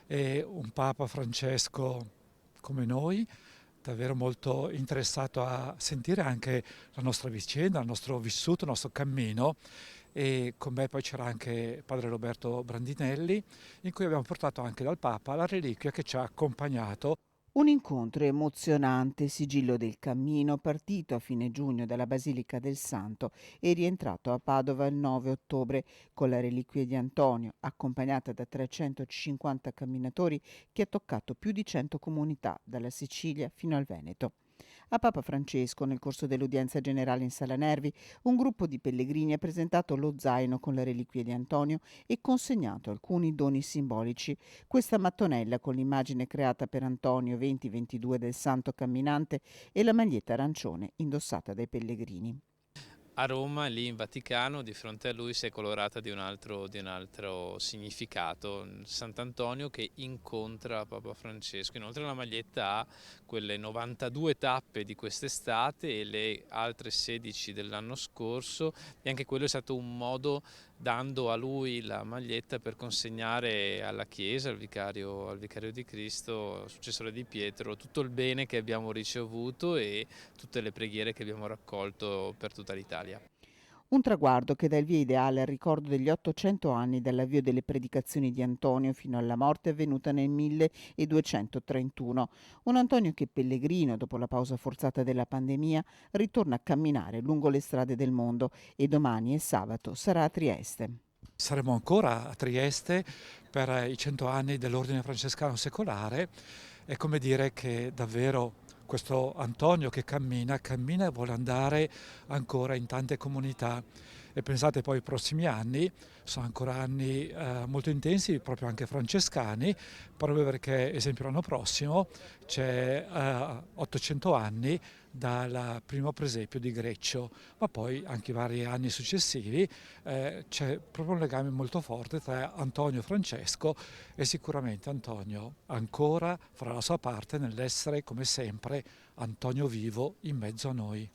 e un Papa Francesco come noi, davvero molto interessato a sentire anche la nostra vicenda, il nostro vissuto, il nostro cammino. E con me poi c'era anche padre Roberto Brandinelli, in cui abbiamo portato anche dal Papa la reliquia che ci ha accompagnato. Un incontro emozionante, sigillo del cammino, partito a fine giugno dalla Basilica del Santo e rientrato a Padova il 9 ottobre con la reliquia di Antonio, accompagnata da 350 camminatori che ha toccato più di 100 comunità, dalla Sicilia fino al Veneto. A Papa Francesco, nel corso dell'udienza generale in Sala Nervi, un gruppo di pellegrini ha presentato lo zaino con le reliquie di Antonio e consegnato alcuni doni simbolici. Questa mattonella con l'immagine creata per Antonio 2022 del Santo Camminante e la maglietta arancione indossata dai pellegrini. A Roma, lì in Vaticano, di fronte a lui si è colorata di un altro significato. Sant'Antonio che incontra Papa Francesco. Inoltre la maglietta ha quelle 92 tappe di quest'estate e le altre 16 dell'anno scorso, e anche quello è stato un modo, dando a lui la maglietta, per consegnare alla Chiesa, al vicario di Cristo, successore di Pietro, tutto il bene che abbiamo ricevuto e tutte le preghiere che abbiamo raccolto per tutta l'Italia. Un traguardo che dà il via ideale al ricordo degli 800 anni dall'avvio delle predicazioni di Antonio fino alla morte avvenuta nel 1231. Un Antonio che pellegrino, dopo la pausa forzata della pandemia, ritorna a camminare lungo le strade del mondo e domani è sabato, sarà a Trieste. Saremo ancora a Trieste per i 100 anni dell'Ordine Francescano Secolare. È come dire che davvero questo Antonio che cammina e vuole andare ancora in tante comunità. E pensate poi ai prossimi anni, sono ancora anni molto intensi, proprio anche francescani, proprio perché, esempio, l'anno prossimo c'è 800 anni dal primo presepio di Greccio, ma poi anche i vari anni successivi c'è proprio un legame molto forte tra Antonio e Francesco, e sicuramente Antonio ancora farà la sua parte nell'essere, come sempre, Antonio vivo in mezzo a noi.